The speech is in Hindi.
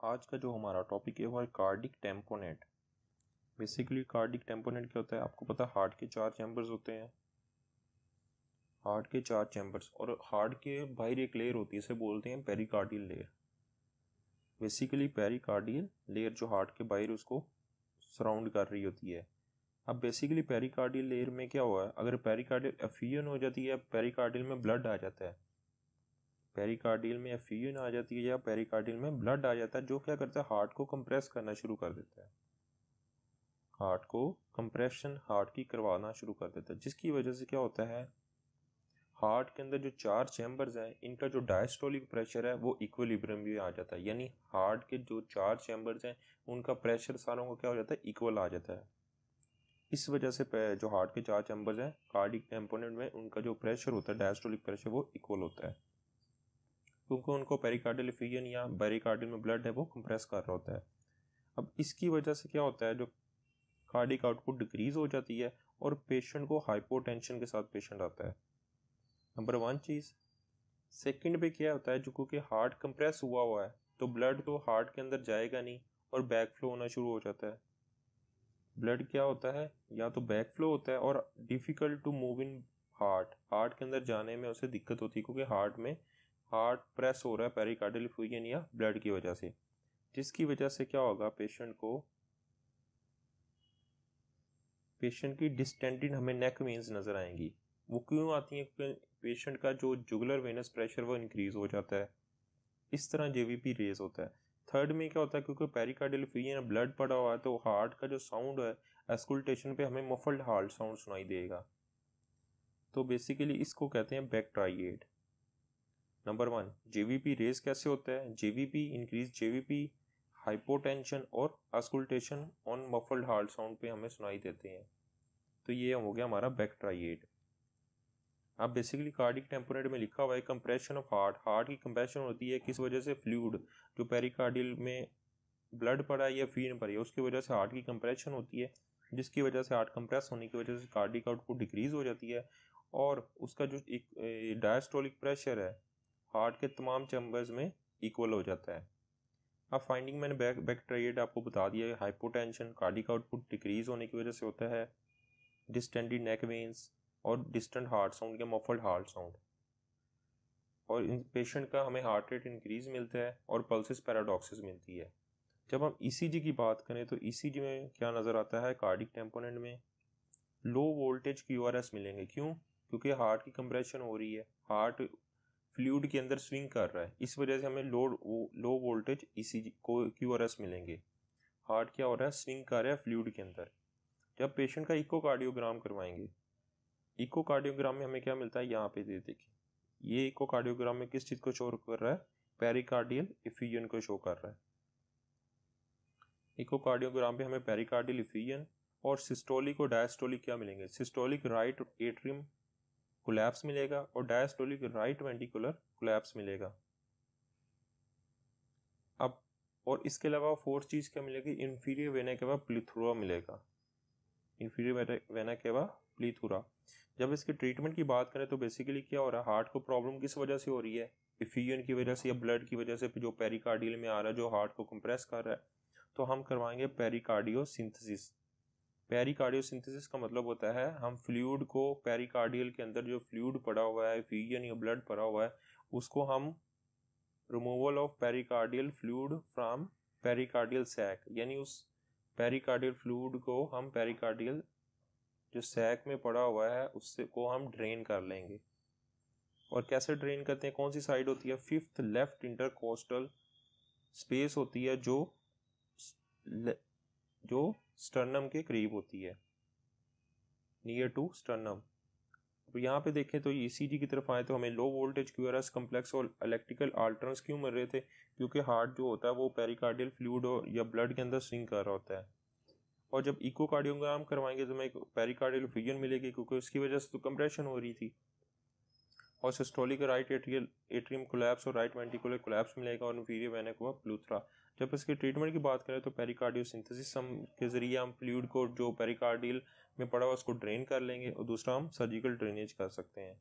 आज का जो हमारा टॉपिक है वो है cardiac tamponade. Basically cardiac tamponade क्या होता है, आपको पता है हार्ट के 4 चैम्बर्स होते हैं। हार्ट के 4 चैम्बर्स और हार्ट के बाहर एक लेयर होती है, इसे बोलते हैं pericardial layer. Basically pericardial layer जो हार्ट के बाहर उसको सराउंड कर रही होती है। अब बेसिकली पेरिकार्डियल लेयर में क्या हुआ है, अगर पेरिकार्डियल एफिजन हो जाती है, पेरिकार्डियल में ब्लड आ जाता है, पेरिकार्डियल में एफिजन आ जाती है या पेरिकार्डियल में ब्लड आ जाता है, जो क्या करता है हार्ट को कंप्रेस करना शुरू कर देता है, हार्ट को कंप्रेशन हार्ट की करवाना शुरू कर देता है, जिसकी वजह से क्या होता है हार्ट के अंदर जो 4 चैम्बर्स हैं इनका जो डायस्टोलिक प्रेशर है वो इक्विलिब्रियम में आ जाता है। यानी हार्ट के जो 4 चैम्बर्स हैं उनका प्रेशर सारों को क्या हो जाता है, इक्वल आ जाता है। इस वजह से जो हार्ट के 4 चैम्बर्स हैं कार्डिक टेम्पोनेट में उनका जो प्रेशर होता है डायस्टोलिक प्रेशर वो इक्वल होता है, क्योंकि उनको पेरिकार्डियल एफिजन या पेरिकार्डियल में ब्लड है वो कंप्रेस कर रहा होता है। अब इसकी वजह से क्या होता है, जो कार्डिक आउटपुट डिक्रीज हो जाती है और पेशेंट को हाइपोटेंशन के साथ पेशेंट आता है। नंबर 1 चीज़। सेकंड पे क्या होता है, जो क्योंकि हार्ट कंप्रेस हुआ है तो ब्लड तो हार्ट के अंदर जाएगा नहीं और बैक फ्लो होना शुरू हो जाता है। ब्लड क्या होता है, या तो बैक फ्लो होता है और difficult to move in heart के अंदर जाने में उसे दिक्कत होती है, क्योंकि हार्ट प्रेस हो रहा है पेरिकार्डियल एफिजन या ब्लड की वजह से, जिसकी वजह से क्या होगा पेशेंट की डिस्टेंडेड हमें नेक वेन्स नजर आएंगी। वो क्यों आती हैं, क्योंकि पेशेंट का जो जुगुलर वेनस प्रेशर वो इंक्रीज हो जाता है। इस तरह जेवीपी रेज होता है। थर्ड में क्या होता है, क्योंकि पेरिकार्डियल एफिजन ब्लड पड़ा हुआ है तो हार्ट का जो साउंड है एस्कुल्टेशन पे हमें मफल्ड हार्ट साउंड सुनाई देगा। तो बेसिकली इसको कहते हैं Beck triad. Number 1 JVP raise कैसे होता है, जेवीपी इंक्रीज जेवीपी हाइपोटेंशन और auscultation on muffled heart sound पे हमें सुनाई देते हैं। तो ये हो गया हमारा बैक ट्राइएड। अब बेसिकली कार्डिक टेम्पोनेट में लिखा हुआ है कंप्रेशन ऑफ हार्ट की कंप्रेशन होती है किस वजह से, फ्लूइड जो पेरिकार्डियल में ब्लड पड़ा है या फीन पड़ी है उसकी वजह से हार्ट की कंप्रेशन होती है, जिसकी वजह से हार्ट कंप्रेस होने की वजह से कार्डिक आउटपुट डिक्रीज हो जाती है और उसका जो एक डायस्टोलिक प्रेशर है हार्ट के तमाम चैम्बर्स में इक्वल हो जाता है। अब फाइंडिंग मैंने बैक ट्राइएड आपको बता दिया है। हाइपोटेंशन कार्डिक आउटपुट डिक्रीज होने की वजह से होता है, डिस्टेंडेड नेक वेन्स और डिस्टेंट हार्ट साउंड या मफल्ड हार्ट साउंड, और इन पेशेंट का हमें हार्ट रेट इंक्रीज मिलता है और पल्सेस पैराडॉक्सिस मिलती है। जब हम ईसीजी की बात करें तो ईसीजी में क्या नज़र आता है, कार्डिक टेम्पोनेट में लो वोल्टेज क्यूआरएस मिलेंगे। क्यों, क्योंकि हार्ट की कंप्रेशन हो रही है, हार्ट फ्लूइड के अंदर स्विंग कर रहा है, इस वजह से हमें लो वोल्टेज ईसीजी को क्यूआरएस मिलेंगे। हार्ट क्या हो रहा है, स्विंग कर रहा है फ्लूइड के अंदर। जब पेशेंट का इकोकार्डियोग्राम करवाएंगे, इकोकार्डियोग्राम में हमें क्या मिलता है, यहाँ पे दे देखिए, ये इकोकार्डियोग्राम में किस चीज़ को शो कर रहा है, पेरिकार्डियल एफिजन को शो कर रहा है। इकोकार्डियोग्राम पे हमें पेरिकार्डियल एफिजन और सिस्टोलिक और डायस्टोलिक क्या मिलेंगे, सिस्टोलिक राइट एट्रियम कोलैप्स मिलेगा और डायस्टोलिक राइट वेंट्रिकुलर कोलैप्स मिलेगा। अब और इसके अलावा फोर्थ चीज़ क्या मिलेगी, इंफीरियर वेना केवा प्लीथुरा मिलेगा, इंफीरियर वेना केवा प्लीथुरा। जब इसके ट्रीटमेंट की बात करें तो बेसिकली क्या हो रहा है, हार्ट को प्रॉब्लम किस वजह से हो रही है, एफिजन की वजह से या ब्लड की वजह से जो पेरिकार्डियल में आ रहा है जो हार्ट को कंप्रेस कर रहा है, तो हम करवाएंगे पेरिकार्डियोसिंथेसिस। पेरिकार्डियोसिंथेसिस का मतलब होता है हम फ्लूइड को पेरिकार्डियल के अंदर जो फ्लूइड पड़ा हुआ है, एफिजन या ब्लड पड़ा हुआ है, उसको हम removal of pericardial fluid from pericardial sac, यानी उस पेरिकार्डियल फ्लूइड को हम पेरिकार्डियल जो सैक में पड़ा हुआ है उससे को हम ड्रेन कर लेंगे। और कैसे ड्रेन करते हैं, कौन सी साइड होती है, 5th लेफ्ट इंटरकोस्टल स्पेस होती है जो स्टर्नम के करीब होती है, नियर टू स्टर्नम। तो यहाँ पे देखें तो ईसीजी की तरफ आए तो हमें लो वोल्टेज क्यूआरएस कम्प्लेक्स और इलेक्ट्रिकल अल्टरनेंस क्यों मिल रहे थे, क्योंकि हार्ट जो होता है वो पेरिकार्डियल फ्लूइड या ब्लड के अंदर स्विंग कर रहा होता है। और जब इकोकार्डियोग्राम करवाएंगे तो हमें पेरिकार्डियल एफिजन मिलेगी, क्योंकि उसकी वजह से तो कंप्रेशन हो रही थी, और सिस्टोलिक राइट एट्रियम कोलैप्स और राइट वेंट्रिकुलर कोलैप्स मिलेगा और इंफीरियर वेना केवा प्लूथरा। जब इसके ट्रीटमेंट की बात करें तो पेरिकार्डियोसिंथेसिस के जरिए हम फ्लूइड को जो पेरिकार्डियल में पड़ा हुआ उसको ड्रेन कर लेंगे, और दूसरा हम सर्जिकल ड्रेनेज कर सकते हैं।